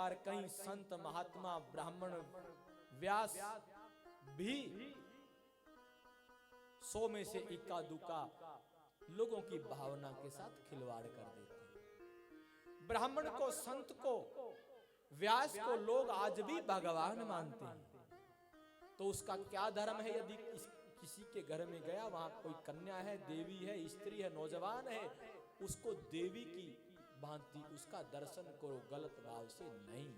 प्रकार कई संत महात्मा ब्राह्मण व्यास भी 100 में से इक्का दुक्का लोगों की भावना के साथ खिलवाड़ कर देते हैं। ब्राह्मण को, संत को, व्यास को लोग आज भी भगवान मानते हैं। तो उसका क्या धर्म है? यदि किसी के घर में गया, वहां कोई कन्या है, देवी है, स्त्री है, नौजवान है, उसको देवी की भांति उसका दर्शन करो, गलत भाव से नहीं।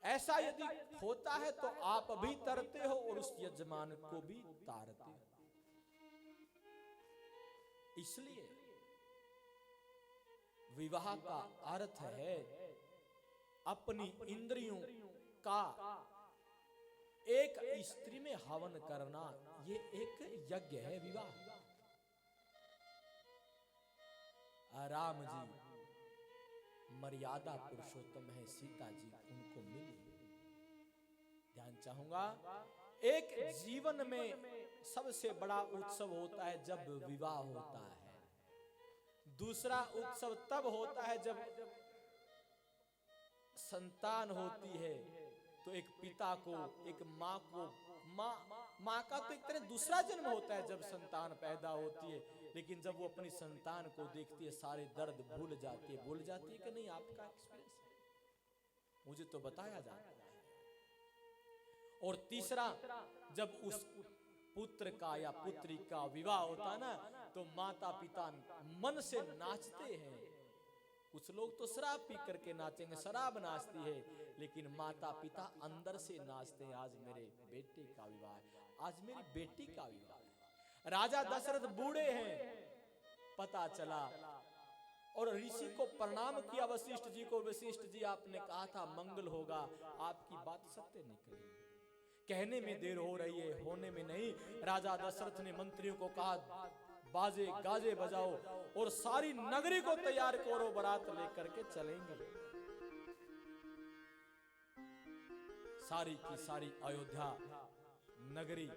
ऐसा यदि होता है तो आप भी तरते हो और उस यजमान को भी तारते हो। इसलिए विवाह का अर्थ है अपनी इंद्रियों का एक स्त्री में हवन करना। ये एक यज्ञ है विवाह। राम जी मर्यादा पुरुषोत्तम है, सीता जी उनको मिली। ध्यान चाहूंगा, एक जीवन में सबसे बड़ा उत्सव होता है जब विवाह होता है। दूसरा उत्सव तब होता है जब संतान होती है। तो एक पिता को, एक माँ को, माँ का तो एक तरह दूसरा जन्म होता है जब संतान पैदा होती है। लेकिन जब वो अपनी संतान को देखती है, सारे दर्द भूल जाती है। भूल जाती है कि नहीं? आपका एक्सपीरियंस है, मुझे तो बताया जाता है। और तीसरा, जब उस पुत्र का या पुत्री का विवाह होता है ना, तो माता पिता मन से नाचते हैं। कुछ लोग तो शराब पी करके नाचेंगे, शराब नाचती है, लेकिन माता पिता अंदर से नाचते हैं। आज मेरे बेटे का विवाह है, आज मेरी बेटी का विवाह है। राजा दशरथ बूढ़े हैं, पता चला, और ऋषि को प्रणाम किया, वशिष्ठ जी को। वशिष्ठ जी, आपने कहा था मंगल होगा, आपकी बात सत्य निकली। कहने में देर हो रही है, होने में नहीं। राजा दशरथ ने मंत्रियों को कहा, बाजे गाजे बजाओ और सारी नगरी को तैयार करो, बारात लेकर के चलेंगे। सारी की सारी अयोध्या नगरी,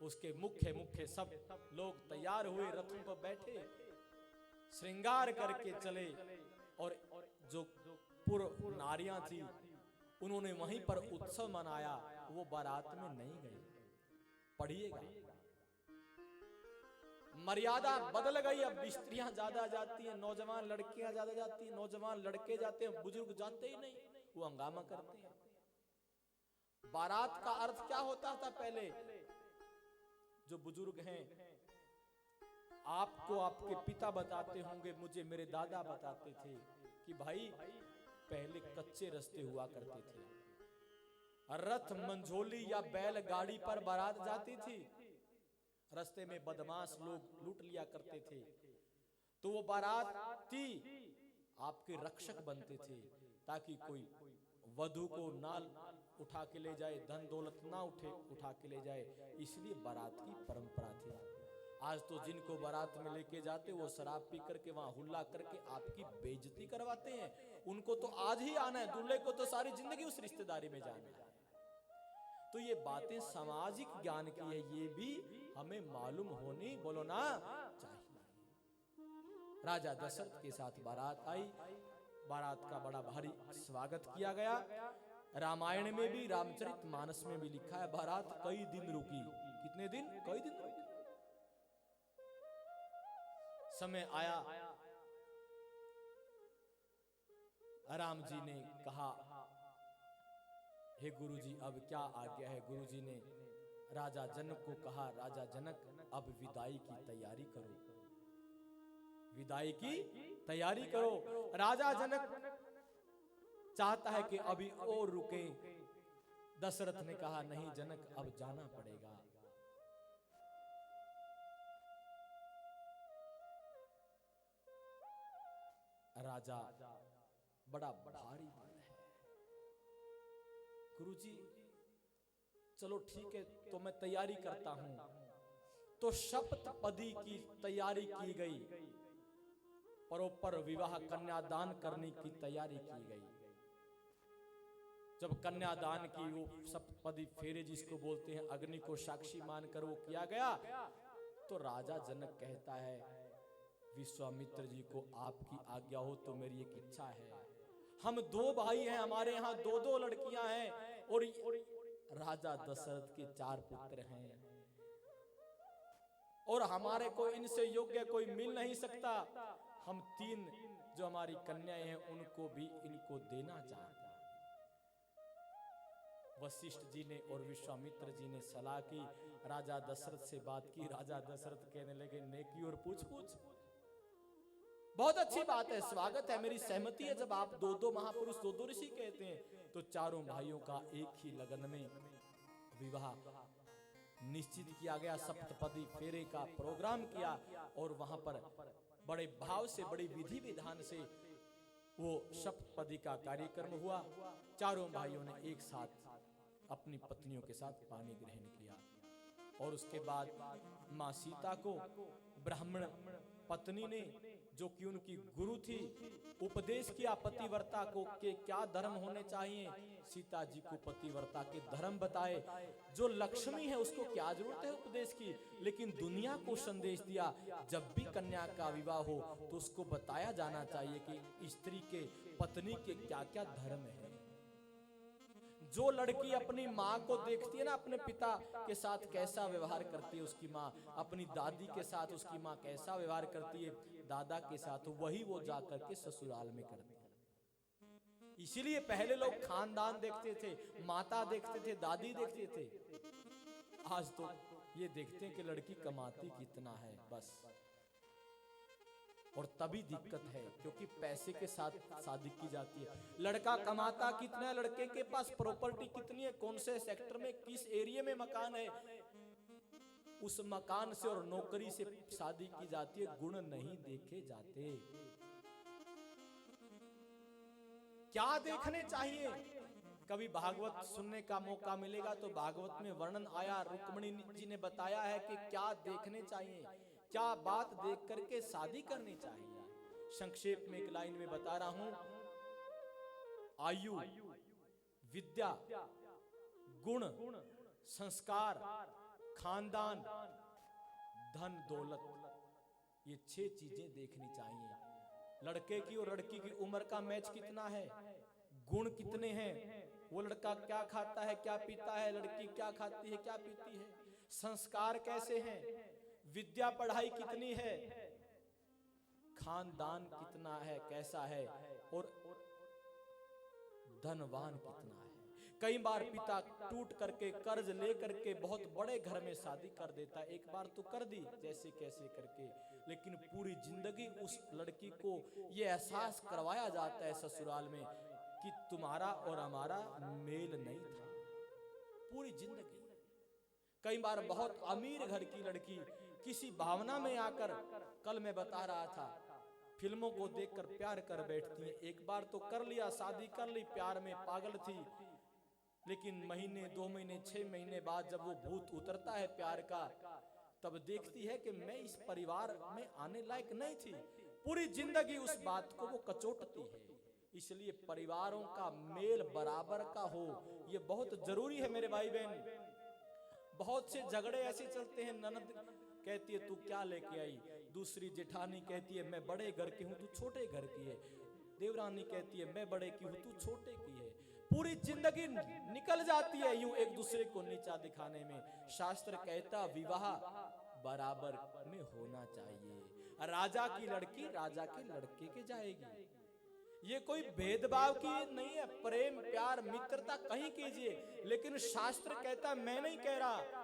उसके मुख्य सब लोग तैयार हुए, रथों पर बैठे, श्रृंगार करके चले। और जो पूर्व नारियां थी, उन्होंने वहीं पर उत्सव मनाया, वो बारात में नहीं गए। पढ़िएगा, मर्यादा बदल गई। अब स्त्रियां ज्यादा जाती हैं, नौजवान लड़कियां ज्यादा जाती हैं, नौजवान लड़के जाते हैं, बुजुर्ग जाते ही नहीं, वो हंगामा करते हैं। बारात का अर्थ क्या होता था पहले? जो बुजुर्ग हैं, आपको आपके पिता बताते होंगे, मुझे मेरे दादा बताते थे कि भाई पहले कच्चे रास्ते हुआ करते थे। रथ, मंझोली या बैलगाड़ी पर बारात जाती थी। रास्ते में बदमाश लोग लूट लिया करते थे, तो वो बाराती आपके रक्षक बनते थे, ताकि कोई वधू को ना उठा के ले जाए, धन दौलत ना उठा के ले जाए। इसलिए बारात की परंपरा थी। आज तो जिनको बारात में लेके जाते, वो शराब पी करके वहां हुल्ला करके आपकी बेइज्जती करवाते हैं। उनको तो आज ही आना है, दूल्हे को तो सारी जिंदगी उस रिश्तेदारी में जाना है। तो ये बातें सामाजिक ज्ञान की है, ये भी हमें मालूम होनी, बोलो ना, चाहिए। राजा दशरथ के साथ बारात आई। बारात का बड़ा भारी स्वागत किया गया। रामायण में भी, रामचरितमानस में भी लिखा है, बारात कई दिन रुकी। कितने दिन? कई दिन रुकी। समय आया, राम जी ने कहा, हे गुरुजी अब क्या आज्ञा है? गुरुजी ने राजा जनक को कहा, राजा जनक अब विदाई की तैयारी करो, विदाई की तैयारी करो। राजा जनक चाहता है कि अभी और रुके। दशरथ ने कहा, नहीं जनक, अब जाना पड़ेगा। राजा बड़ा भारी मन है। गुरुजी चलो ठीक है, तो मैं तैयारी करता हूं। तो शपथपदी की तैयारी की गई, परोपर विवाह कन्यादान करने की तैयारी की गई। जब कन्यादान की वो शपथपदी फेरे जिसको बोलते हैं, अग्नि को साक्षी मानकर वो किया गया, तो राजा जनक कहता है, विश्वामित्र जी को आपकी आज्ञा हो तो मेरी एक इच्छा है, हम 2 भाई हैं, हमारे यहाँ 2-2 लड़कियां हैं, और राजा दशरथ के 4 पुत्र हैं, और हमारे को इनसे योग्य कोई मिल नहीं सकता। हम 3 जो हमारी कन्याएं हैं उनको भी इनको देना चाहते हैं। वशिष्ठ जी ने और विश्वामित्र जी ने सलाह की, राजा दशरथ से बात की। राजा दशरथ कहने लगे, नेकी और पूछ पूछ, बहुत अच्छी बात है, स्वागत है, मेरी सहमति है। जब आप 2-2 महापुरुष 2-2 ऋषि कहते हैं, तो चारों भाइयों का एक ही लगन में विवाह निश्चित किया गया। सप्तपदी फेरे का प्रोग्राम किया, और वहां पर बड़े भाव से, बड़ी विधि विधान से वो सप्तपदी का कार्यक्रम हुआ। चारों भाइयों ने एक साथ अपनी पत्नियों के साथ पानी ग्रहण किया, और उसके बाद माँ सीता को ब्राह्मण पत्नी ने, जो कि उनकी गुरु थी, उपदेश किया पतिव्रता को कि क्या धर्म होने चाहिए। सीता जी को पतिव्रता के धर्म बताए। जो लक्ष्मी है उसको क्या जरूरत है उपदेश की, लेकिन दुनिया को संदेश दिया, जब भी कन्या का विवाह हो तो उसको बताया जाना चाहिए कि स्त्री के, पत्नी के क्या क्या धर्म है। जो लड़की अपनी माँ को देखती है ना, अपने पिता के साथ कैसा व्यवहार करती है उसकी माँ, अपनी दादी के साथ उसकी माँ कैसा व्यवहार करती है, दादा के साथ, वही वो जाकर के ससुराल में करती है। इसीलिए पहले लोग खानदान देखते थे, माता देखते थे, दादी देखते थे। आज तो ये देखते हैं कि लड़की कमाती कितना है बस। और तभी दिक्कत है, क्योंकि पैसे के साथ शादी की जाती है। लड़का कमाता कितना है, लड़के के पास प्रॉपर्टी कितनी है, कौन से सेक्टर में, किस एरिया में मकान है, उस मकान से और नौकरी से शादी की जाती है। गुण नहीं देखे जाते। क्या देखने चाहिए? कभी भागवत सुनने का मौका मिलेगा तो भागवत में वर्णन आया, रुक्मिणी जी ने बताया है कि क्या देखने चाहिए, क्या बात देख करके शादी करनी चाहिए। संक्षेप में एक लाइन में बता रहा हूं, आयु, विद्या, गुण, संस्कार, खानदान, धन दौलत, ये 6 चीजें देखनी चाहिए। लड़के की और लड़की की उम्र का मैच कितना है, गुण कितने हैं, वो लड़का क्या खाता है, क्या पीता है, लड़की क्या खाती है, क्या पीती है, संस्कार कैसे हैं, विद्या पढ़ाई कितनी है, खानदान कितना है, कैसा है, और धनवान कितना है। कई बार पिता टूट करके, कर्ज ले करके बहुत बड़े घर में शादी कर देता है। एक बार तो कर दी जैसे कैसे करके, लेकिन पूरी जिंदगी उस लड़की को ये एहसास करवाया जाता है ससुराल में कि तुम्हारा और हमारा मेल नहीं था। पूरी जिंदगी। कई बार बहुत अमीर घर की लड़की किसी भावना में आकर, कल मैं बता रहा था, फिल्मों को देखकर प्यार कर बैठती है। एक बार तो कर लिया, शादी कर ली, प्यार में पागल थी, लेकिन महीने, 2 महीने, 6 महीने बाद जब वो भूत उतरता है प्यार का, तब देखती है कि मैं इस परिवार में आने लायक नहीं थी। पूरी जिंदगी उस बात को वो कचोटती है। इसलिए परिवारों का मेल बराबर का हो, ये बहुत जरूरी है मेरे भाई बहन। बहुत से झगड़े ऐसे चलते हैं, ननद कहती है तू क्या लेके आई, दूसरी जेठानी कहती है मैं बड़े घर की हूँ तू छोटे घर की है, देवरानी कहती है मैं बड़े की हूँ तू छोटे की है। पूरी जिंदगी निकल जाती है यूं एक दूसरे को नीचा दिखाने में। शास्त्र कहता विवाह बराबर में होना चाहिए। राजा की लड़की राजा के लड़के के जाएगी, ये कोई भेदभाव की नहीं है। प्रेम, प्यार, मित्रता कहीं कीजिए, लेकिन शास्त्र कहता मैं नहीं कह रहा,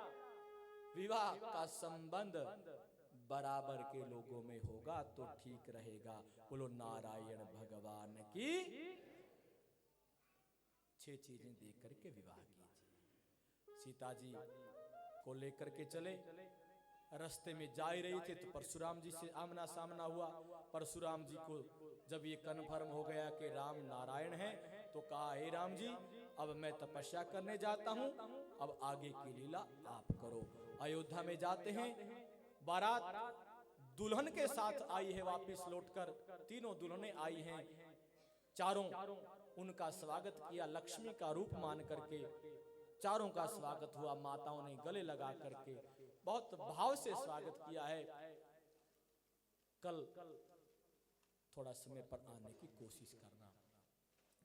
विवाह का संबंध बराबर के लोगों में होगा तो ठीक रहेगा। बोलो नारायण भगवान की। 6 चीजें देख करके विवाह कीजिए। सीता जी को लेकर के चले, रास्ते में जा ही रही थे तो परशुराम जी से आमना सामना हुआ। परशुराम जी को जब ये कन्फर्म हो गया कि राम नारायण हैं, तो कहा हे राम जी अब मैं तपस्या करने जाता हूँ, अब आगे की लीला आप करो। अयोध्या में जाते हैं, बारात दुल्हन के साथ आई है, वापस लौटकर 3 दुल्हनें आई हैं, चारों उनका स्वागत किया लक्ष्मी का रूप मान करके। चारों का स्वागत हुआ, माताओं ने गले लगा करके बहुत भाव से स्वागत किया है। कल थोड़ा समय पर आने की कोशिश करना।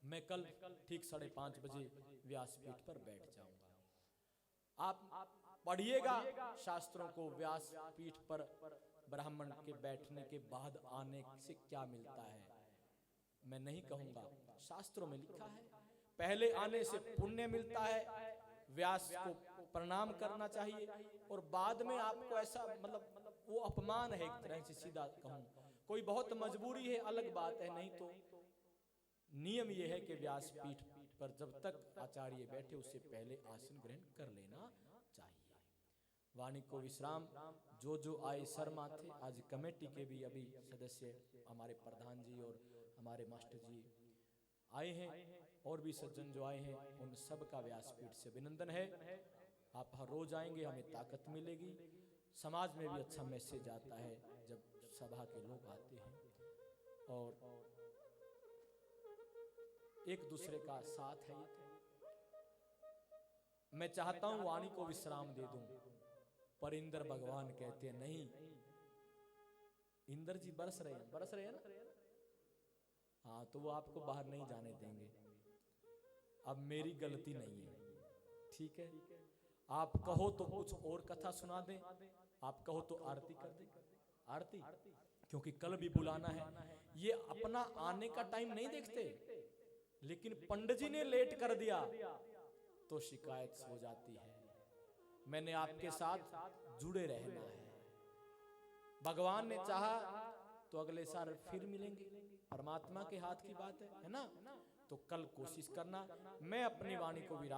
मैं कल ठीक 5:30 बजे व्यासपीठ पर बैठ जाऊंगा। आप पढ़िएगा शास्त्रों को, व्यासपीठ पर ब्राह्मण के बैठने के बाद आने से क्या मिलता है। मैं नहीं कहूंगा, शास्त्रों में लिखा है पहले आने से पुण्य मिलता है, व्यास को प्रणाम करना चाहिए, और बाद में आपको ऐसा मतलब वो अपमान है एक तरह से, सीधा कहूं। कोई बहुत मजबूरी है अलग बात है, नहीं तो नियम यह है कि व्यासपीठ पर जब तक आचार्य बैठे उससे पहले आसन ग्रहण कर लेना चाहिए। वाणी को विश्राम। जो आए शर्मा थे, आज कमेटी के भी अभी सदस्य हमारे प्रधान जी और हमारे मास्टर जी आए हैं, और भी सज्जन जो आए हैं उन सब का व्यासपीठ से अभिनंदन है। आप हर रोज आएंगे, हमें ताकत मिलेगी, समाज में भी अच्छा मैसेज आता है जब सभा के लोग आते हैं, और एक दूसरे का साथ है। मैं चाहता हूं वाणी को विश्राम दे दूं, पर इंद्र भगवान कहते हैं नहीं, इंद्र जी बरस रहे हैं ना, हाँ, तो वो आपको बाहर नहीं जाने देंगे। अब मेरी गलती नहीं है, ठीक है। आप कहो तो कुछ और कथा सुना दें, आप कहो तो आरती कर दें, आरती, क्योंकि कल भी बुलाना है। ये अपना आने का टाइम नहीं देखते, लेकिन पंडित जी ने लेट कर दिया तो शिकायत हो जाती है। मैंने आपके साथ जुड़े रहना है, भगवान ने चाहा तो अगले साल फिर मिलेंगे, परमात्मा के हाथ की बात है ना। तो कल कोशिश करना। मैं अपनी वाणी को विराम